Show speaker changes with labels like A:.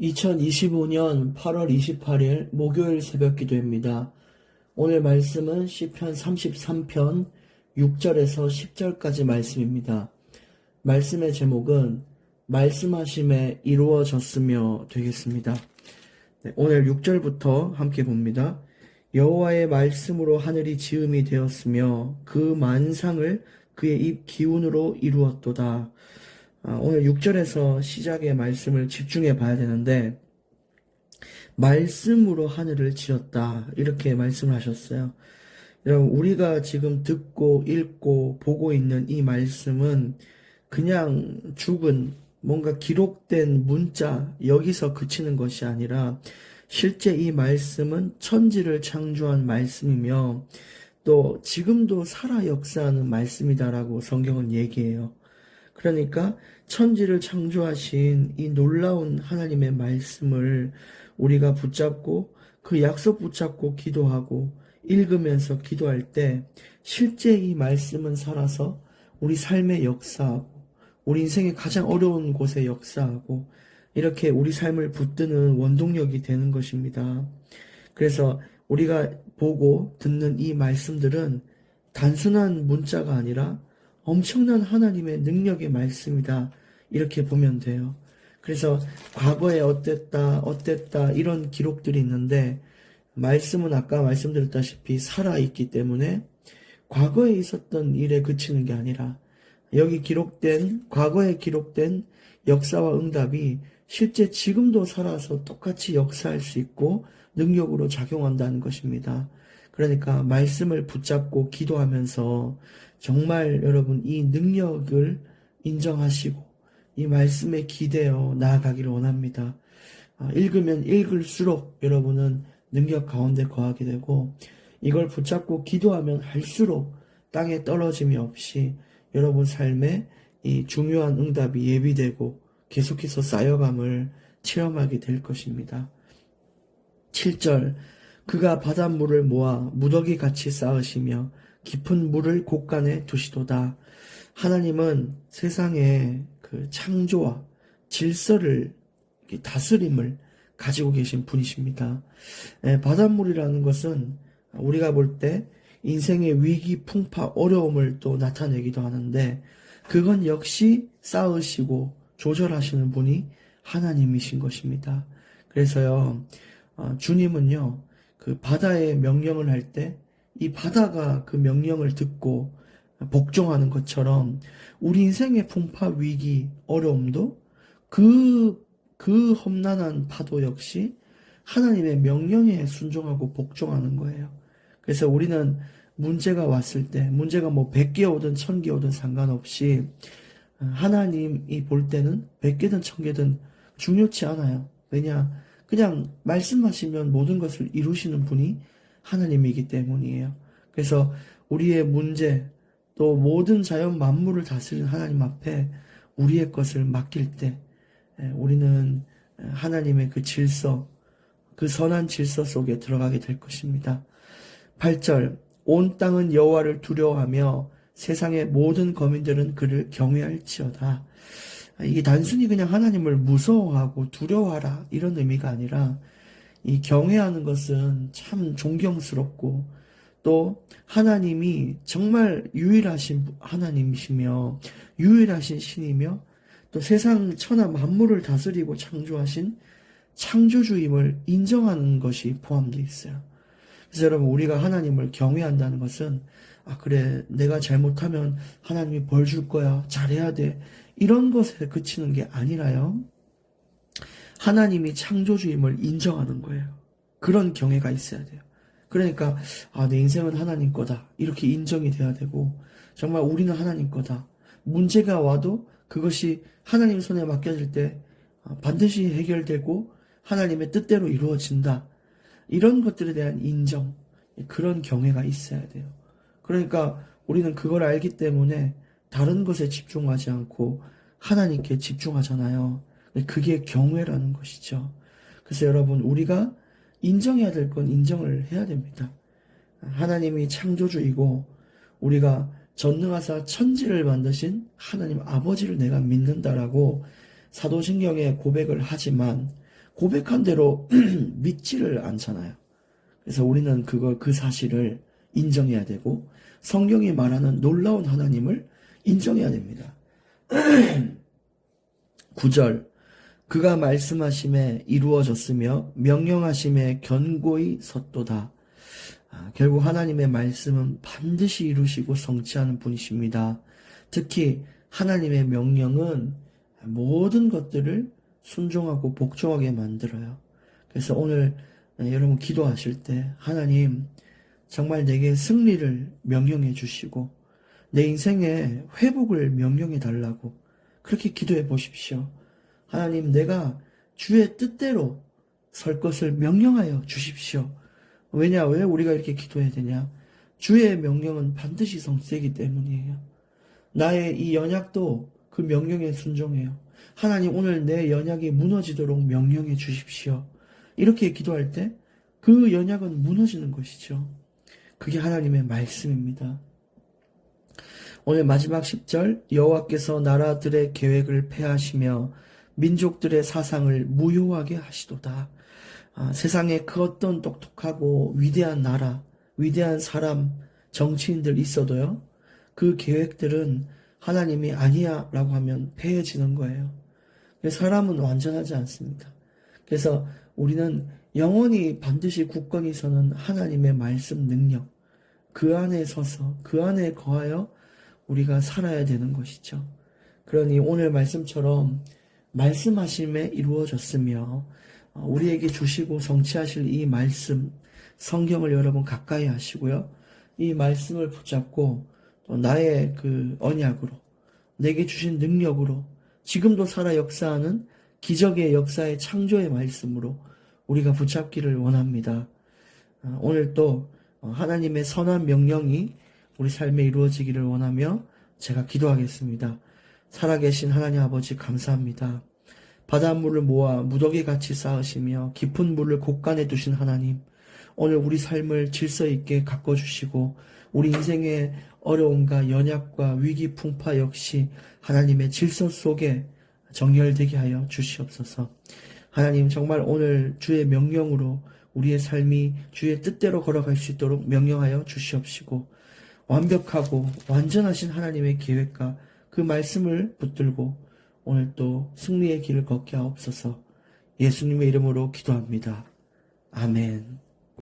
A: 2025년 8월 28일 목요일 새벽 기도입니다. 오늘 말씀은 시편 33편 6절에서 10절까지 말씀입니다. 말씀의 제목은 말씀하심에 이루어졌으며 되겠습니다. 오늘 6절부터 함께 봅니다. 여호와의 말씀으로 하늘이 지음이 되었으며 그 만상을 그의 입 기운으로 이루었도다. 오늘 6절에서 시작의 말씀을 집중해 봐야 되는데, 말씀으로 하늘을 지었다, 이렇게 말씀을 하셨어요. 여러분, 우리가 지금 듣고 읽고 보고 있는 이 말씀은 그냥 죽은 뭔가 기록된 문자, 여기서 그치는 것이 아니라 실제 이 말씀은 천지를 창조한 말씀이며 또 지금도 살아 역사하는 말씀이다라고 성경은 얘기해요. 그러니까 천지를 창조하신 이 놀라운 하나님의 말씀을 우리가 붙잡고 그 약속 붙잡고 기도하고 읽으면서 기도할 때 실제 이 말씀은 살아서 우리 삶에 역사하고 우리 인생의 가장 어려운 곳에 역사하고 이렇게 우리 삶을 붙드는 원동력이 되는 것입니다. 그래서 우리가 보고 듣는 이 말씀들은 단순한 문자가 아니라 엄청난 하나님의 능력의 말씀이다, 이렇게 보면 돼요. 그래서 과거에 어땠다 이런 기록들이 있는데 말씀은 아까 말씀드렸다시피 살아있기 때문에 과거에 있었던 일에 그치는 게 아니라 여기 과거에 기록된 역사와 응답이 실제 지금도 살아서 똑같이 역사할 수 있고 능력으로 작용한다는 것입니다. 그러니까 말씀을 붙잡고 기도하면서 정말 여러분 이 능력을 인정하시고 이 말씀에 기대어 나아가기를 원합니다. 읽으면 읽을수록 여러분은 능력 가운데 거하게 되고 이걸 붙잡고 기도하면 할수록 땅에 떨어짐이 없이 여러분 삶에 이 중요한 응답이 예비되고 계속해서 쌓여감을 체험하게 될 것입니다. 7절, 그가 바닷물을 모아 무더기같이 쌓으시며 깊은 물을 곳간에 두시도다. 하나님은 세상의 그 창조와 질서를, 다스림을 가지고 계신 분이십니다. 바닷물이라는 것은 우리가 볼 때 인생의 위기, 풍파, 어려움을 또 나타내기도 하는데 그건 역시 쌓으시고 조절하시는 분이 하나님이신 것입니다. 그래서요, 주님은요, 그 바다의 명령을 할 때 이 바다가 그 명령을 듣고 복종하는 것처럼 우리 인생의 풍파, 위기, 어려움도 그 험난한 파도 역시 하나님의 명령에 순종하고 복종하는 거예요. 그래서 우리는 문제가 왔을 때, 문제가 뭐 100개 오든 1000개 오든 상관없이 하나님이 볼 때는 100개든 1000개든 중요치 않아요. 왜냐? 그냥 말씀하시면 모든 것을 이루시는 분이 하나님이기 때문이에요. 그래서 우리의 문제, 또 모든 자연 만물을 다스리는 하나님 앞에 우리의 것을 맡길 때 우리는 하나님의 그 질서, 그 선한 질서 속에 들어가게 될 것입니다. 8절, 온 땅은 여호와를 두려워하며 세상의 모든 거민들은 그를 경외할지어다. 이게 단순히 그냥 하나님을 무서워하고 두려워하라 이런 의미가 아니라 이 경외하는 것은 참 존경스럽고 또 하나님이 정말 유일하신 하나님이시며 유일하신 신이며 또 세상 천하 만물을 다스리고 창조하신 창조주임을 인정하는 것이 포함되어 있어요. 그래서 여러분 우리가 하나님을 경외한다는 것은 그래 내가 잘못하면 하나님이 벌 줄 거야, 잘해야 돼, 이런 것에 그치는 게 아니라요, 하나님이 창조주임을 인정하는 거예요. 그런 경외가 있어야 돼요. 그러니까 내 인생은 하나님 거다, 이렇게 인정이 돼야 되고 정말 우리는 하나님 거다. 문제가 와도 그것이 하나님 손에 맡겨질 때 반드시 해결되고 하나님의 뜻대로 이루어진다. 이런 것들에 대한 인정, 그런 경외가 있어야 돼요. 그러니까 우리는 그걸 알기 때문에 다른 것에 집중하지 않고 하나님께 집중하잖아요. 그게 경외라는 것이죠. 그래서 여러분 우리가 인정해야 될 건 인정을 해야 됩니다. 하나님이 창조주이고 우리가 전능하사 천지를 만드신 하나님 아버지를 내가 믿는다라고 사도신경에 고백을 하지만 고백한 대로 믿지를 않잖아요. 그래서 우리는 그 사실을 인정해야 되고, 성경이 말하는 놀라운 하나님을 인정해야 됩니다. 9절, 그가 말씀하심에 이루어졌으며 명령하심에 견고히 섰도다. 결국 하나님의 말씀은 반드시 이루시고 성취하는 분이십니다. 특히 하나님의 명령은 모든 것들을 순종하고 복종하게 만들어요. 그래서 오늘 여러분 기도하실 때 하나님 정말 내게 승리를 명령해 주시고 내 인생에 회복을 명령해 달라고 그렇게 기도해 보십시오. 하나님, 내가 주의 뜻대로 설 것을 명령하여 주십시오. 왜 우리가 이렇게 기도해야 되냐? 주의 명령은 반드시 성취되기 때문이에요. 나의 이 연약도 그 명령에 순종해요. 하나님, 오늘 내 연약이 무너지도록 명령해 주십시오. 이렇게 기도할 때 그 연약은 무너지는 것이죠. 그게 하나님의 말씀입니다. 오늘 마지막 10절, 여호와께서 나라들의 계획을 폐하시며 민족들의 사상을 무효하게 하시도다. 세상에 그 어떤 똑똑하고 위대한 나라, 위대한 사람, 정치인들 있어도요, 그 계획들은 하나님이 아니야 라고 하면 폐해지는 거예요. 사람은 완전하지 않습니다. 그래서 우리는 영원히 반드시 굳건히 서는 하나님의 말씀 능력, 그 안에 서서 그 안에 거하여 우리가 살아야 되는 것이죠. 그러니 오늘 말씀처럼 말씀하심에 이루어졌으며 우리에게 주시고 성취하실 이 말씀, 성경을 여러분 가까이 하시고요. 이 말씀을 붙잡고 또 나의 그 언약으로, 내게 주신 능력으로 지금도 살아 역사하는 기적의 역사의 창조의 말씀으로 우리가 붙잡기를 원합니다. 오늘 또 하나님의 선한 명령이 우리 삶에 이루어지기를 원하며 제가 기도하겠습니다. 살아계신 하나님 아버지 감사합니다. 바닷물을 모아 무더기같이 쌓으시며 깊은 물을 곳간에 두신 하나님, 오늘 우리 삶을 질서 있게 가꿔주시고 우리 인생의 어려움과 연약과 위기 풍파 역시 하나님의 질서 속에 정렬되게 하여 주시옵소서. 하나님, 정말 오늘 주의 명령으로 우리의 삶이 주의 뜻대로 걸어갈 수 있도록 명령하여 주시옵시고 완벽하고 완전하신 하나님의 계획과 그 말씀을 붙들고 오늘 또 승리의 길을 걷게 하옵소서. 예수님의 이름으로 기도합니다. 아멘.